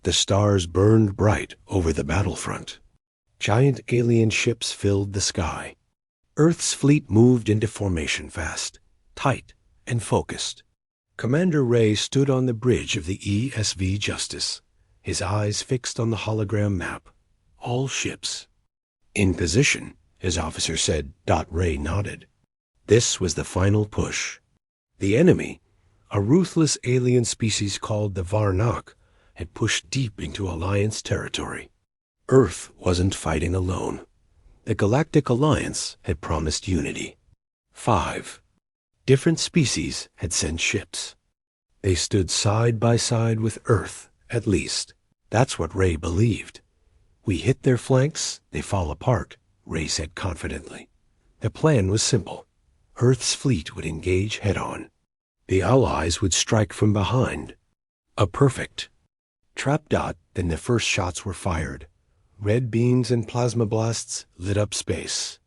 The stars burned bright over the battlefront. Giant alien ships filled the sky. Earth's fleet moved into formation fast, tight, and focused. Commander Ray stood on the bridge of the ESV Justice, his eyes fixed on the hologram map. All ships. In position, his officer said. Ray nodded. This was the final push. The enemy, a ruthless alien species called the Varnak, had pushed deep into Alliance territory. Earth wasn't fighting alone. The Galactic Alliance had promised unity. 5 different species had sent ships. They stood side by side with Earth, at least. That's what Ray believed. We hit their flanks, they fall apart, Ray said confidently. The plan was simple. Earth's fleet would engage head-on. The Allies would strike from behind. A perfect trap. Then the first shots were fired. Red beams and plasma blasts lit up space.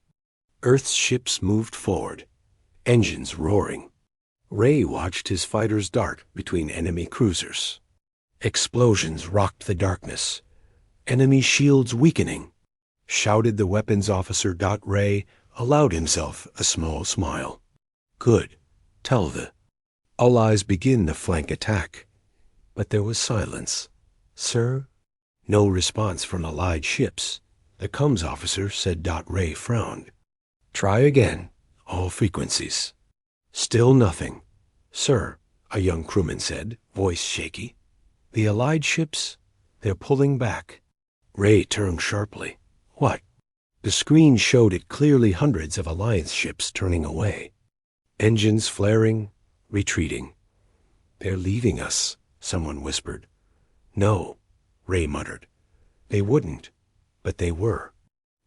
Earth's ships moved forward, engines roaring. Ray watched his fighters dart between enemy cruisers. Explosions rocked the darkness. Enemy shields weakening. Shouted the weapons officer. Ray allowed himself a small smile. Good. Tell the Allies begin the flank attack. But there was silence. Sir? No response from Allied ships. The comms officer said. Ray frowned. Try again. All frequencies. Still nothing. Sir, a young crewman said, voice shaky. The Allied ships, they're pulling back. Ray turned sharply. What? The screen showed it clearly, hundreds of Alliance ships turning away. Engines flaring, retreating. They're leaving us, someone whispered. No, Ray muttered. They wouldn't, but they were.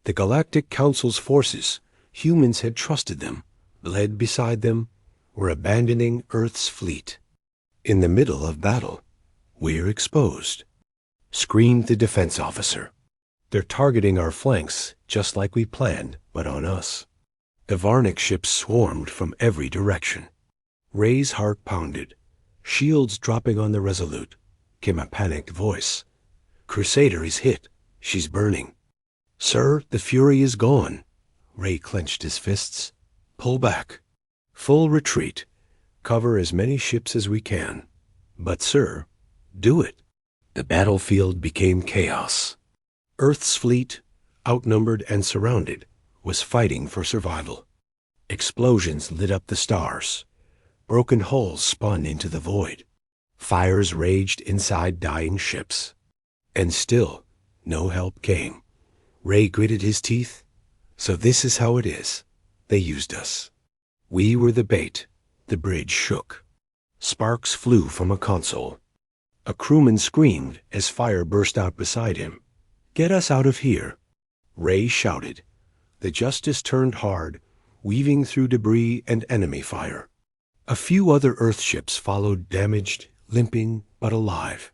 The Galactic Council's forces, humans had trusted them, led beside them, were abandoning Earth's fleet. In the middle of battle, we're exposed, screamed the defense officer. They're targeting our flanks, just like we planned, but on us. The Varnak ships swarmed from every direction. Ray's heart pounded. Shields dropping on the Resolute, came a panicked voice. Crusader is hit. She's burning. Sir, the Fury is gone. Ray clenched his fists. Pull back. Full retreat. Cover as many ships as we can. But, sir, do it. The battlefield became chaos. Earth's fleet, outnumbered and surrounded, was fighting for survival. Explosions lit up the stars. Broken hulls spun into the void. Fires raged inside dying ships. And still, no help came. Ray gritted his teeth. So this is how it is. They used us. We were the bait. The bridge shook. Sparks flew from a console. A crewman screamed as fire burst out beside him. Get us out of here. Ray shouted. The Justice turned hard, weaving through debris and enemy fire. A few other Earth ships followed, damaged, limping, but alive.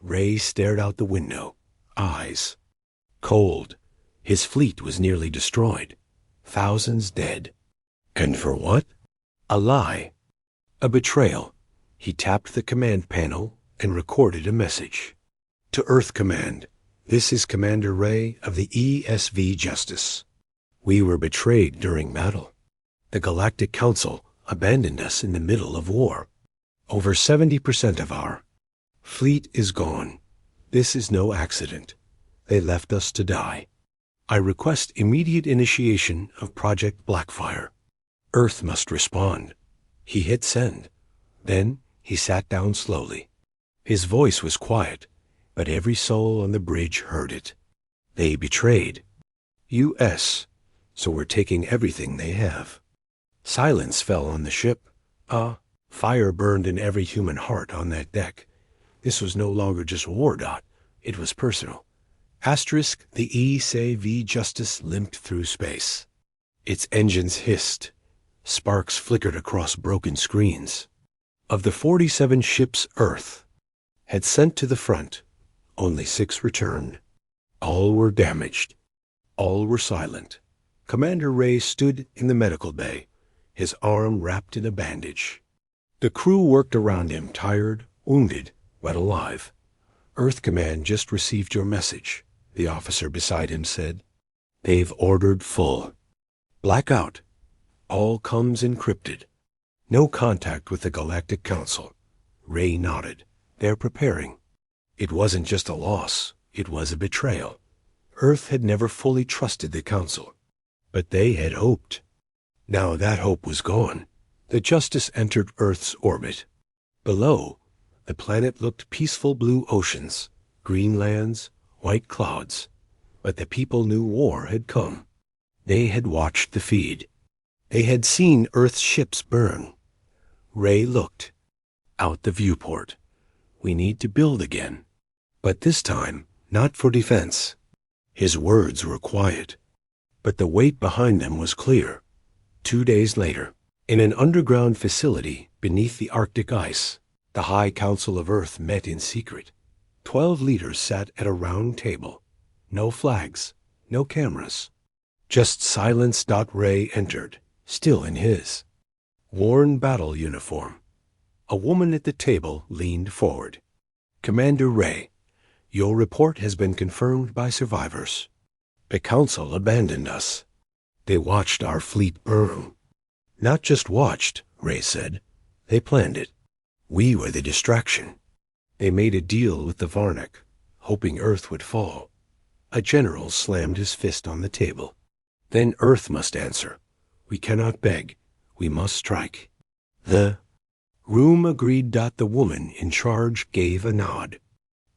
Ray stared out the window, eyes cold. His fleet was nearly destroyed. Thousands dead. And for what? A lie. A betrayal. He tapped the command panel and recorded a message. To Earth Command, this is Commander Ray of the ESV Justice. We were betrayed during battle. The Galactic Council abandoned us in the middle of war. Over 70% of our fleet is gone. This is no accident. They left us to die. I request immediate initiation of Project Blackfire. Earth must respond. He hit send. Then he sat down slowly. His voice was quiet, but every soul on the bridge heard it. They betrayed. U.S., so we're taking everything they have. Silence fell on the ship. Fire burned in every human heart on that deck. This was no longer just war. It was personal. Asterisk, the ESV Justice limped through space. Its engines hissed. Sparks flickered across broken screens. Of the 47 ships Earth had sent to the front, only 6 returned. All were damaged. All were silent. Commander Ray stood in the medical bay, his arm wrapped in a bandage. The crew worked around him, tired, wounded, but alive. Earth Command just received your message, the officer beside him said. They've ordered full blackout. All comes encrypted. No contact with the Galactic Council. Ray nodded. They're preparing. It wasn't just a loss. It was a betrayal. Earth had never fully trusted the Council. But they had hoped. Now that hope was gone. The Justice entered Earth's orbit. Below, the planet looked peaceful blue oceans, green lands, white clouds. But the people knew war had come. They had watched the feed. They had seen Earth's ships burn. Ray looked. Out the viewport. We need to build again. But this time, not for defense. His words were quiet. But the weight behind them was clear. 2 days later, in an underground facility beneath the Arctic ice, the High Council of Earth met in secret. 12 leaders sat at a round table. No flags, no cameras. Just silence. Ray entered, still in his worn battle uniform. A woman at the table leaned forward. Commander Ray, your report has been confirmed by survivors. The Council abandoned us. They watched our fleet burn. Not just watched, Ray said. They planned it. We were the distraction. They made a deal with the Varnak, hoping Earth would fall. A general slammed his fist on the table. Then Earth must answer. We cannot beg. We must strike. The room agreed. The woman in charge gave a nod.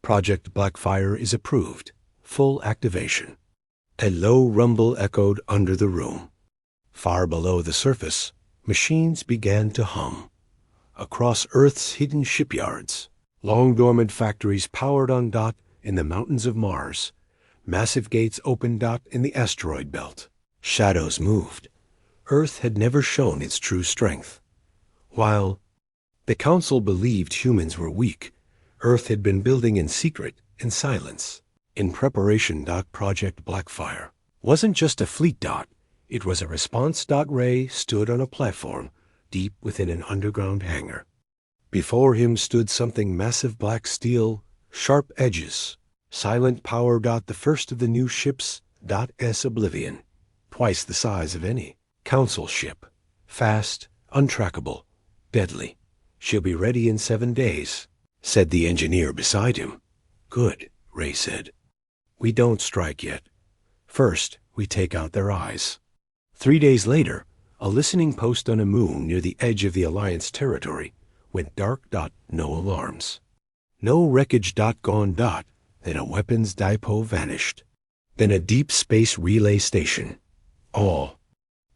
Project Blackfire is approved. Full activation. A low rumble echoed under the room. Far below the surface, machines began to hum. Across Earth's hidden shipyards, long-dormant factories powered on. In the mountains of Mars, massive gates opened. In the asteroid belt, shadows moved. Earth had never shown its true strength. While the Council believed humans were weak, Earth had been building in secret, in silence, in preparation. Project Blackfire wasn't just a fleet. It was a response. Ray stood on a platform deep within an underground hangar. Before him stood something massive, black steel, sharp edges, silent power. The first of the new ships. S Oblivion, twice the size of any Council ship, fast, untrackable, deadly. She'll be ready in 7 days, said the engineer beside him. Good, Ray said. We don't strike yet. First, we take out their eyes. 3 days later, a listening post on a moon near the edge of the Alliance territory went dark. No alarms. No wreckage. Gone. Then a weapons depot vanished. Then a deep space relay station. All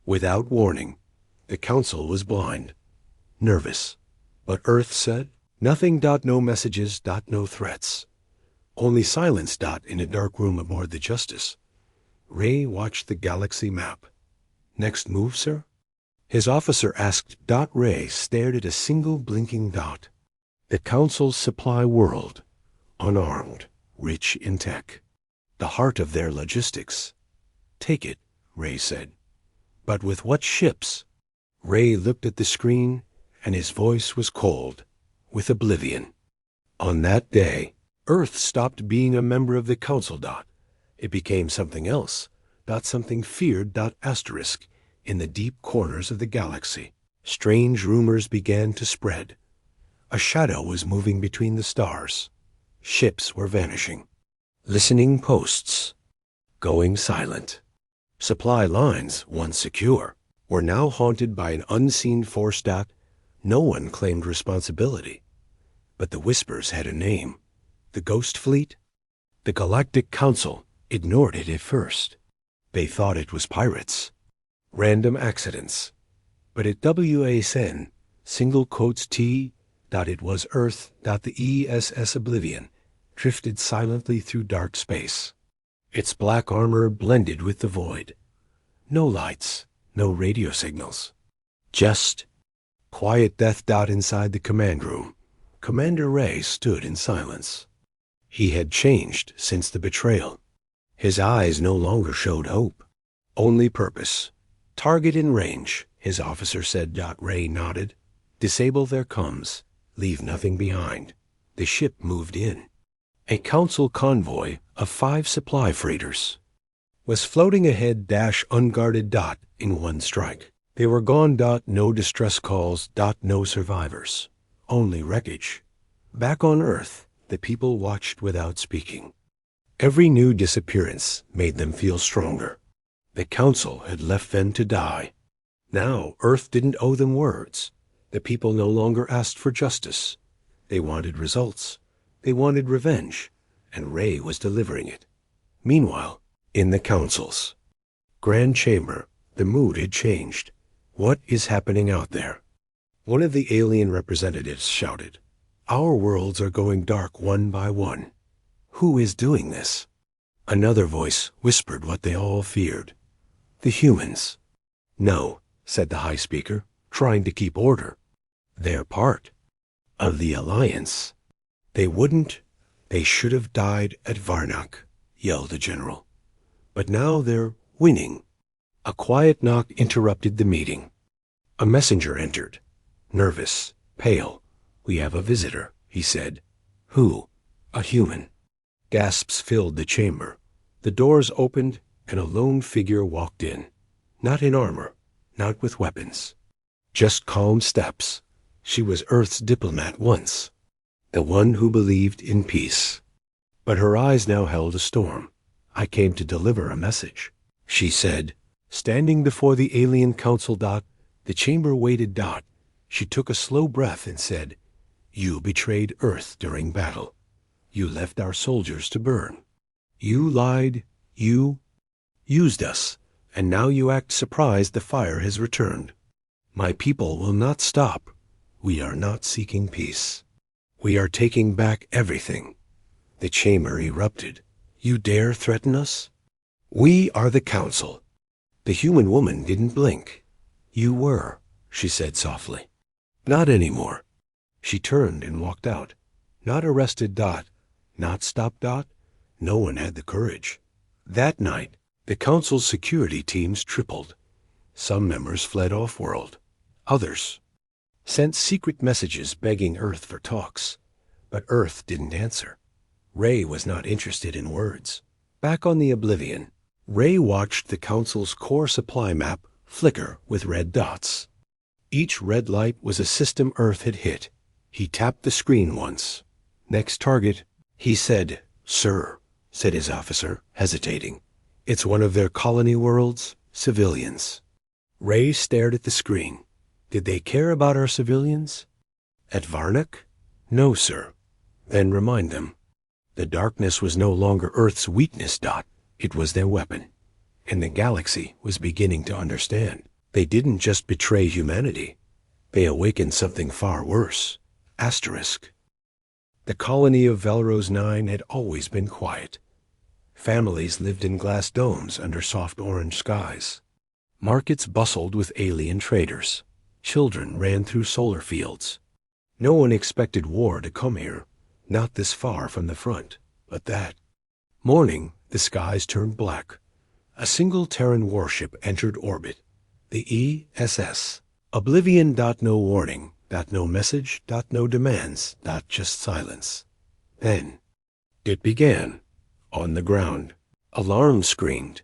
without warning. The Council was blind, nervous. But Earth said nothing. No messages. No threats. Only silence. In a dark room aboard the Justice, Ray watched the galaxy map. Next move, sir? His officer asked. Ray stared at a single blinking dot. The Council's supply world, unarmed, rich in tech. The heart of their logistics. Take it, Ray said. But with what ships? Ray looked at the screen, and his voice was cold, with oblivion. On that day, Earth stopped being a member of the Council. It became something else. Something feared. Asterisk. In the deep corners of the galaxy, strange rumors began to spread. A shadow was moving between the stars. Ships were vanishing. Listening posts going silent. Supply lines, once secure, were now haunted by an unseen force. No one claimed responsibility. But the whispers had a name. The Ghost Fleet? The Galactic Council ignored it at first. They thought it was pirates. Random accidents. But at WASN, single quotes T. It was Earth. The ESS Oblivion drifted silently through dark space. Its black armor blended with the void. No lights, no radio signals. Just quiet death. Inside the command room, Commander Ray stood in silence. He had changed since the betrayal. His eyes no longer showed hope, only purpose. Target in range, his officer said. Ray nodded. Disable their comms. Leave nothing behind. The ship moved in. A council convoy of 5 supply freighters was floating ahead unguarded in one strike. They were gone no distress calls no survivors. Only wreckage. Back on Earth, the people watched without speaking. Every new disappearance made them feel stronger. The council had left them to die. Now Earth didn't owe them words. The people no longer asked for justice. They wanted results. They wanted revenge, and Ray was delivering it. Meanwhile, in the council's grand chamber, the mood had changed. What is happening out there? One of the alien representatives shouted, "Our worlds are going dark one by one. Who is doing this?" Another voice whispered what they all feared. The humans. "No," said the High Speaker, trying to keep order. "They're part of the Alliance." "They wouldn't. They should have died at Varnak," yelled the general. "But now they're winning." A quiet knock interrupted the meeting. A messenger entered. Nervous, pale. "We have a visitor," he said. "Who?" "A human." Gasps filled the chamber. The doors opened, and a lone figure walked in. Not in armor, not with weapons. Just calm steps. She was Earth's diplomat once. The one who believed in peace. But her eyes now held a storm. "I came to deliver a message," she said. Standing before the alien council the chamber waited She took a slow breath and said, "You betrayed Earth during battle. You left our soldiers to burn. You lied. You used us. And now you act surprised the fire has returned. My people will not stop. We are not seeking peace. We are taking back everything." The chamber erupted. "You dare threaten us?" "We are the council." The human woman didn't blink. "You were," she said softly. "Not anymore." She turned and walked out. Not arrested not stopped No one had the courage. That night, the council's security teams tripled. Some members fled off-world. Others sent secret messages begging Earth for talks. But Earth didn't answer. Ray was not interested in words. Back on the Oblivion, Ray watched the council's core supply map flicker with red dots. Each red light was a system Earth had hit. He tapped the screen once. "Next target," he said. "Sir," said his officer, hesitating. "It's one of their colony worlds, civilians." Ray stared at the screen. Did they care about our civilians? At Varnak? No, sir. Then remind them. The darkness was no longer Earth's weakness, It was their weapon. And the galaxy was beginning to understand. They didn't just betray humanity. They awakened something far worse. Asterisk. The colony of Velros 9 had always been quiet. Families lived in glass domes under soft orange skies. Markets bustled with alien traders. Children ran through solar fields. No one expected war to come here, not this far from the front, but that. Morning, the skies turned black. A single Terran warship entered orbit. The ESS. Oblivion. No warning. No message. No demands. Just silence. Then it began. On the ground. Alarms screamed.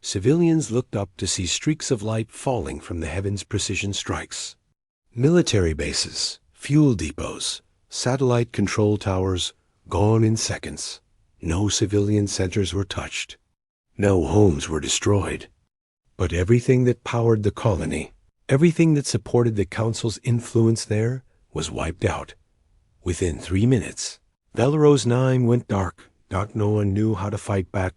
Civilians looked up to see streaks of light falling from the heavens' precision strikes. Military bases, fuel depots, satellite control towers, gone in seconds. No civilian centers were touched. No homes were destroyed. But everything that powered the colony, everything that supported the council's influence there, was wiped out. Within 3 minutes, Velros 9 went dark. No one knew how to fight back.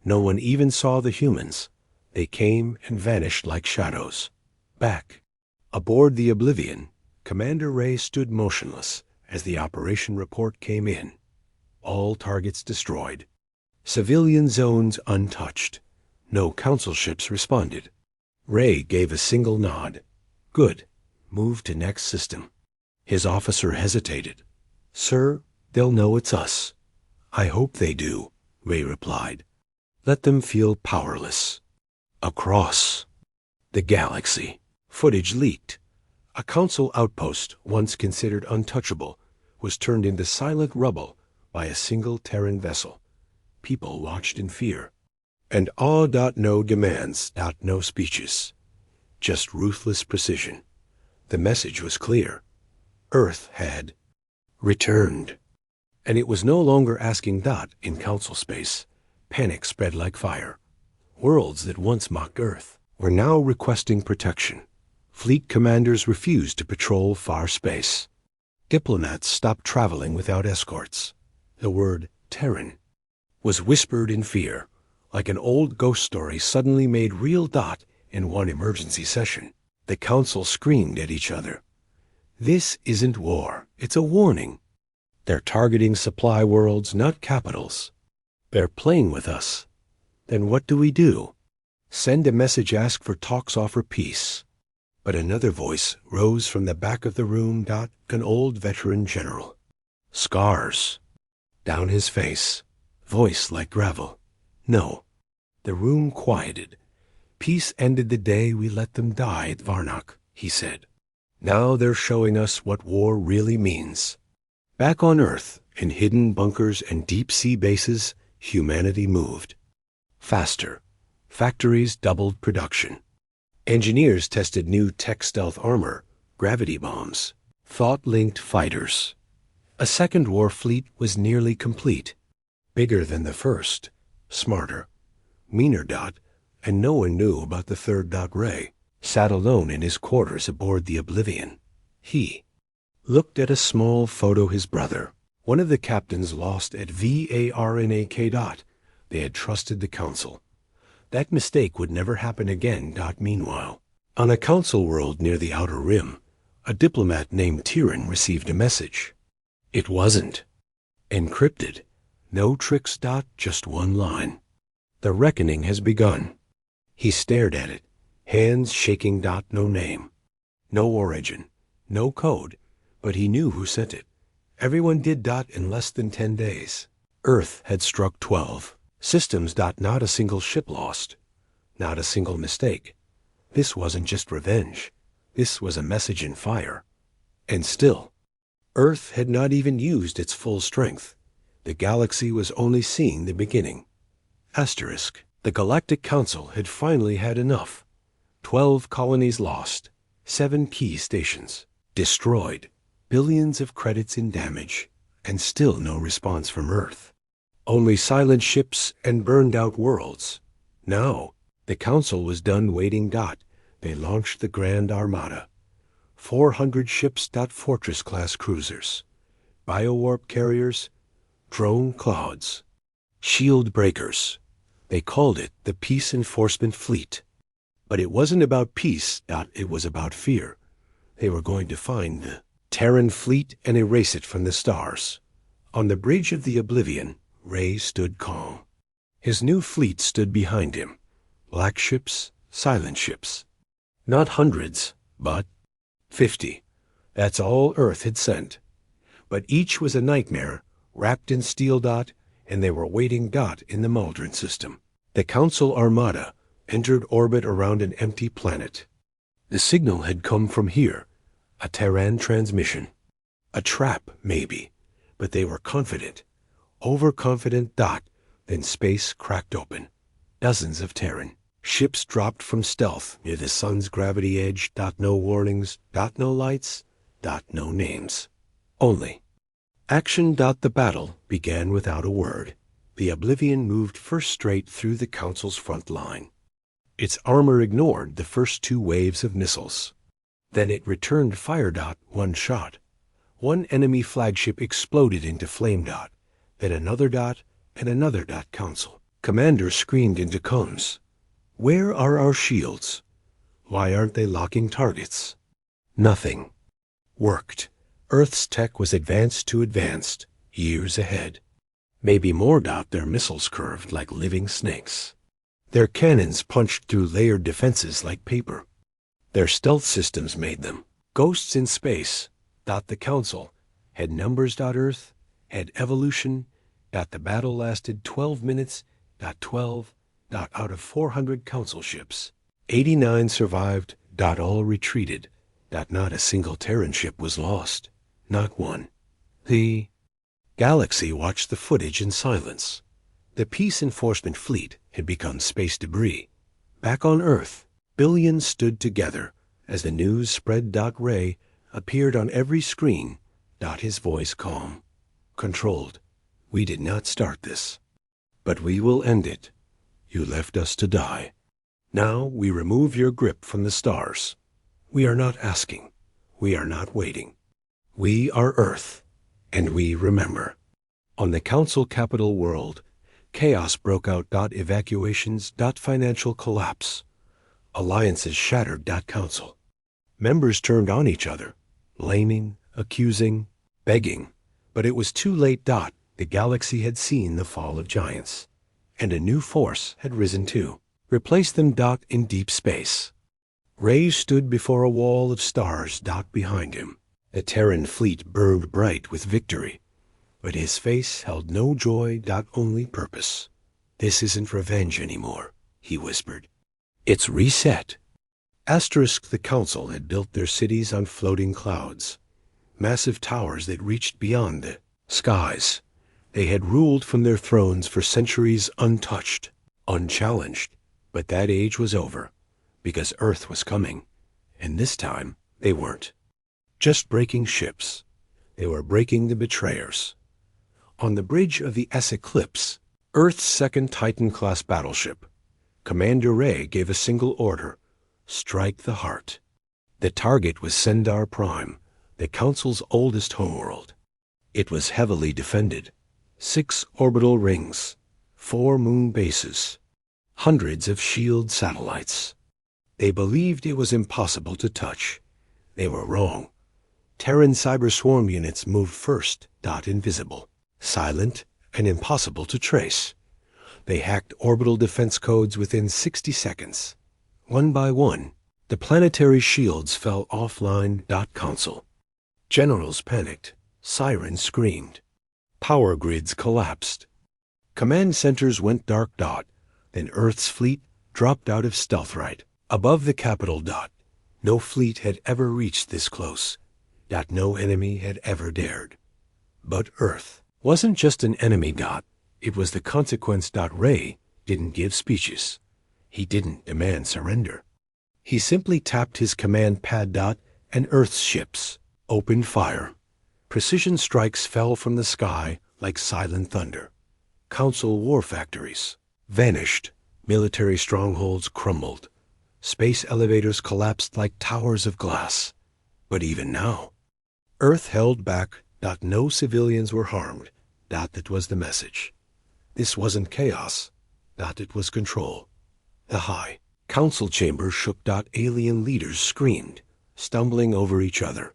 No one even saw the humans. They came and vanished like shadows. Back. Aboard the Oblivion, Commander Ray stood motionless as the operation report came in. All targets destroyed. Civilian zones untouched. No council ships responded. Ray gave a single nod. Good. Move to next system. His officer hesitated. "Sir, they'll know it's us." "I hope they do," Ray replied. "Let them feel powerless." Across the galaxy, footage leaked. A council outpost, once considered untouchable, was turned into silent rubble by a single Terran vessel. People watched in fear. And no demands, no speeches. Just ruthless precision. The message was clear. Earth had returned. And it was no longer asking in council space. Panic spread like fire. Worlds that once mocked Earth were now requesting protection. Fleet commanders refused to patrol far space. Diplomats stopped traveling without escorts. The word Terran was whispered in fear, like an old ghost story suddenly made real. In one emergency session, the council screamed at each other. This isn't war, it's a warning. They're targeting supply worlds, not capitals. They're playing with us. Then what do? Send a message, ask for talks, offer peace. But another voice rose from the back of the room. An old veteran general. Scars down his face, voice like gravel. No. The room quieted. Peace ended the day we let them die at Varnock, he said. Now they're showing us what war really means. Back on Earth, in hidden bunkers and deep-sea bases, humanity moved. Faster. Factories doubled production. Engineers tested new tech stealth armor, gravity bombs, thought-linked fighters. A second war fleet was nearly complete. Bigger than the first, smarter, meaner. And no one knew about the third. Ray sat alone in his quarters aboard the Oblivion. He looked at a small photo his brother, one of the captains, lost at Varnak. They had trusted the council. That mistake would never happen again. Meanwhile, on a council world near the Outer Rim, a diplomat named Tyrion received a message. It wasn't encrypted. No tricks. Just one line. The reckoning has begun. He stared at it, hands shaking. No name, no origin, no code, but he knew who sent it. Everyone did. In less than 10 days. Earth had struck 12 systems. Not a single ship lost, not a single mistake. This wasn't just revenge. This was a message in fire. And still, Earth had not even used its full strength. The galaxy was only seeing the beginning. Asterisk. The Galactic Council had finally had enough. 12 colonies lost, 7 key stations destroyed, billions of credits in damage, and still no response from Earth. Only silent ships and burned-out worlds. Now, the Council was done waiting. They launched the Grand Armada. 400 ships. Fortress-class cruisers, biowarp carriers, drone clouds, shield breakers. They called it the Peace Enforcement Fleet. But it wasn't about peace. It was about fear. They were going to find the Terran fleet and erase it from the stars. On the bridge of the Oblivion, Ray stood calm. His new fleet stood behind him. Black ships, silent ships. Not hundreds, but 50. That's all Earth had sent. But each was a nightmare, wrapped in steel. And they were waiting. In the Maldron system. The Council Armada entered orbit around an empty planet. The signal had come from here, a Terran transmission. A trap, maybe, but they were confident, overconfident. Then space cracked open. Dozens of Terran ships dropped from stealth near the sun's gravity edge. No warnings, no lights, no names. Only action. The battle began without a word. The Oblivion moved first straight through the Council's front line. Its armor ignored the first 2 waves of missiles. Then it returned fire. One shot. One enemy flagship exploded into flame. Then another. And another. Council commanders screamed into cones. Where are our shields? Why aren't they locking targets? Nothing worked. Earth's tech was advanced to advanced, years ahead. Maybe more. Their missiles curved like living snakes. Their cannons punched through layered defenses like paper. Their stealth systems made them ghosts in space. The Council had numbers. Earth had evolution. The battle lasted 12 minutes. 12. Out of 400 Council ships, 89 survived. All retreated. Not a single Terran ship was lost. Not one. The Galaxy watched the footage in silence. The Peace Enforcement Fleet had become space debris. Back on Earth, billions stood together as the news spread. Ray appeared on every screen. His voice calm, controlled. We did not start this, but we will end it. You left us to die. Now we remove your grip from the stars. We are not asking. We are not waiting. We are Earth, and we remember. On the Council capital world, chaos broke out. Evacuations. Financial collapse. Alliances shattered. Council. Members turned on each other, blaming, accusing, begging. But it was too late. The galaxy had seen the fall of giants, and a new force had risen to replace them. In deep space, Ray stood before a wall of stars. Behind him, the Terran fleet burned bright with victory, but his face held no joy. Only purpose. This isn't revenge anymore, he whispered. It's reset. The Council had built their cities on floating clouds, massive towers that reached beyond the skies. They had ruled from their thrones for centuries, untouched, unchallenged. But that age was over, because Earth was coming, and this time they weren't just breaking ships. They were breaking the betrayers. On the bridge of the Eclipse, Earth's second Titan-class battleship, Commander Ray gave a single order: strike the heart. The target was Sendar Prime, the Council's oldest homeworld. It was heavily defended. 6 orbital rings, 4 moon bases, hundreds of shield satellites. They believed it was impossible to touch. They were wrong. Terran cyber swarm units moved first. Invisible, silent, and impossible to trace. They hacked orbital defense codes within 60 seconds. One by one, the planetary shields fell offline. Council. Generals panicked. Sirens screamed. Power grids collapsed. Command centers went dark. Then Earth's fleet dropped out of stealth right above the capital. No fleet had ever reached this close. No enemy had ever dared. But Earth wasn't just an enemy. It was the consequence. Ray didn't give speeches. He didn't demand surrender. He simply tapped his command pad. And Earth's ships opened fire. Precision strikes fell from the sky like silent thunder. Council war factories vanished. Military strongholds crumbled. Space elevators collapsed like towers of glass. But even now, Earth held back. No civilians were harmed. That was the message. This wasn't chaos. It was control. The high council chamber shook. Alien leaders screamed, stumbling over each other.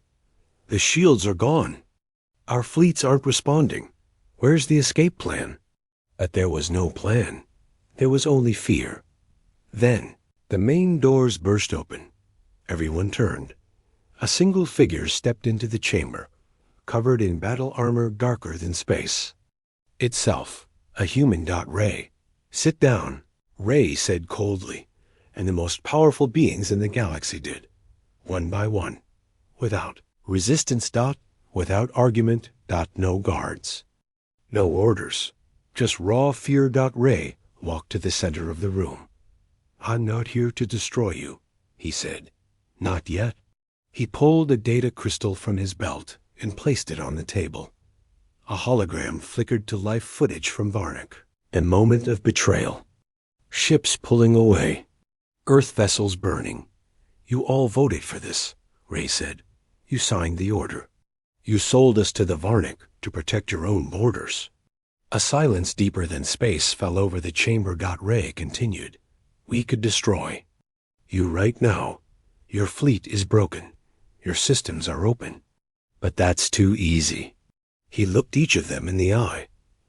The shields are gone. Our fleets aren't responding. Where's the escape plan? But there was no plan. There was only fear. Then, the main doors burst open. Everyone turned. A single figure stepped into the chamber, covered in battle armor darker than space. Itself, a human. Ray. Sit down, Ray said coldly, and the most powerful beings in the galaxy did, one by one, without resistance. Without argument. No guards. No orders. Just raw fear. Ray walked to the center of the room. I'm not here to destroy you, he said. Not yet. He pulled a data crystal from his belt and placed it on the table. A hologram flickered to life footage from Varnic. A moment of betrayal. Ships pulling away. Earth vessels burning. You all voted for this, Ray said. You signed the order. You sold us to the Varnic to protect your own borders. A silence deeper than space fell over the chamber. Ray continued. We could destroy you right now. Your fleet is broken. Your systems are open. But that's too easy. He looked each of them in the eye.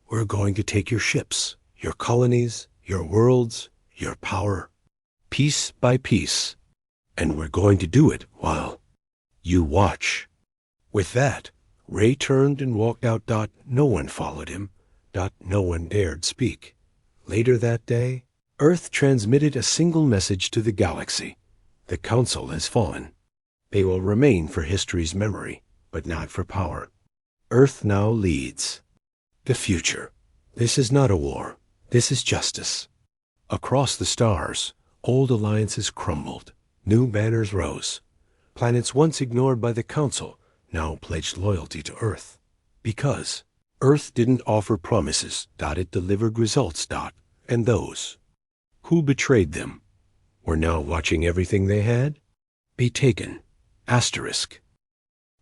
We're going to take your ships, your colonies, your worlds, your power, piece by piece. And we're going to do it while you watch. With that, Ray turned and walked out. No one followed him. No one dared speak. Later that day, Earth transmitted a single message to the galaxy. The Council has fallen. They will remain for history's memory, but not for power. Earth now leads. The future. This is not a war. This is justice. Across the stars, old alliances crumbled. New banners rose. Planets once ignored by the Council now pledged loyalty to Earth. Because Earth didn't offer promises. It delivered results. And those who betrayed them were now watching everything they had be taken. Asterisk.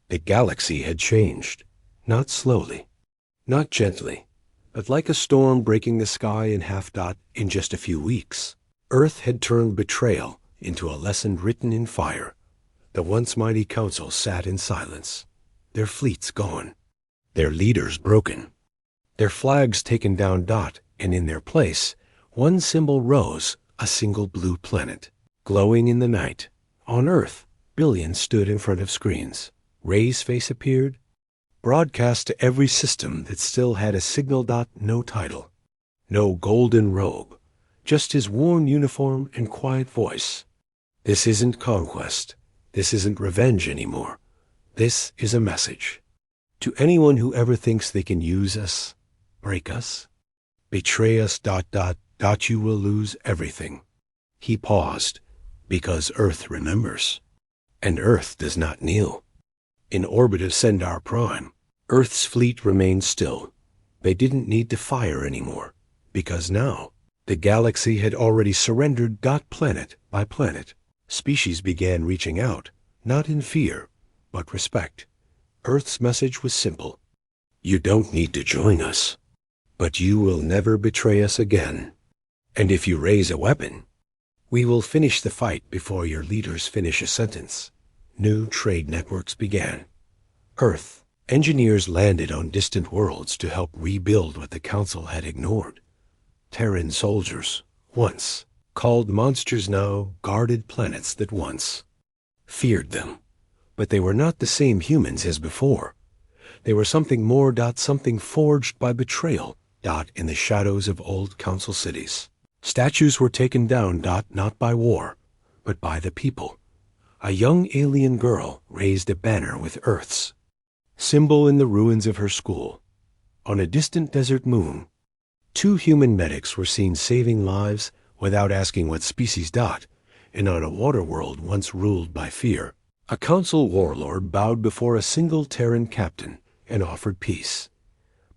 The galaxy had changed. Not slowly. Not gently. But like a storm breaking the sky in half. In just a few weeks, Earth had turned betrayal into a lesson written in fire. The once mighty Council sat in silence. Their fleets gone. Their leaders broken. Their flags taken down. And in their place, one symbol rose, a single blue planet, glowing in the night. On Earth, billions stood in front of screens. Ray's face appeared, broadcast to every system that still had a signal. No title, no golden robe, just his worn uniform and quiet voice. This isn't conquest. This isn't revenge anymore. This is a message. To anyone who ever thinks they can use us, break us, betray us. You will lose everything. He paused, because Earth remembers. And Earth does not kneel. In orbit of Centaur Prime, Earth's fleet remained still. They didn't need to fire anymore, because now the galaxy had already surrendered. Planet by planet, species began reaching out, not in fear, but respect. Earth's message was simple. You don't need to join us, but you will never betray us again. And if you raise a weapon, we will finish the fight before your leaders finish a sentence. New trade networks began. Earth engineers landed on distant worlds to help rebuild what the Council had ignored. Terran soldiers, once called monsters, now guarded planets that once feared them. But they were not the same humans as before. They were something more. Something forged by betrayal. In the shadows of old Council cities, statues were taken down. Not by war, but by the people. A young alien girl raised a banner with Earth's symbol in the ruins of her school. On a distant desert moon, 2 human medics were seen saving lives without asking what species. And on a water world once ruled by fear, a Council warlord bowed before a single Terran captain and offered peace.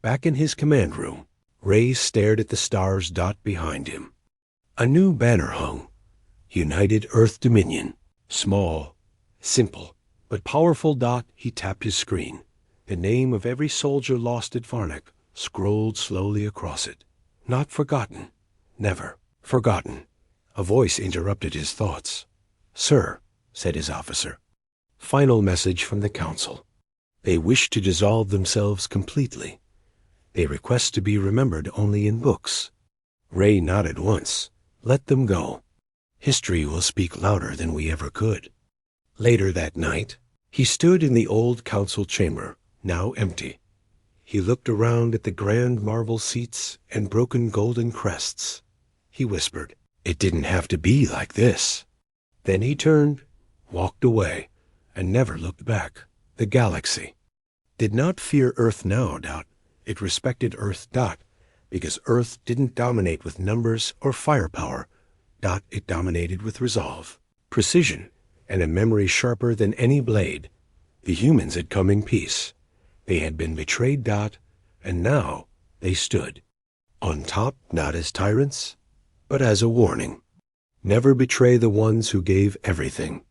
Back in his command room, Ray stared at the stars. Behind him, a new banner hung. United Earth Dominion. Small, simple, but powerful. He tapped his screen. The name of every soldier lost at Varnak scrolled slowly across it. Not forgotten. Never forgotten. A voice interrupted his thoughts. Sir, said his officer. Final message from the Council. They wish to dissolve themselves completely. They request to be remembered only in books. Ray nodded once. Let them go. History will speak louder than we ever could. Later that night, he stood in the old Council chamber, now empty. He looked around at the grand marble seats and broken golden crests. He whispered, it didn't have to be like this. Then he turned, walked away, and never looked back. The galaxy did not fear Earth now. It respected Earth. Because Earth didn't dominate with numbers or firepower. It dominated with resolve, precision, and a memory sharper than any blade. The humans had come in peace. They had been betrayed. And now they stood on top, not as tyrants, but as a warning. Never betray the ones who gave everything.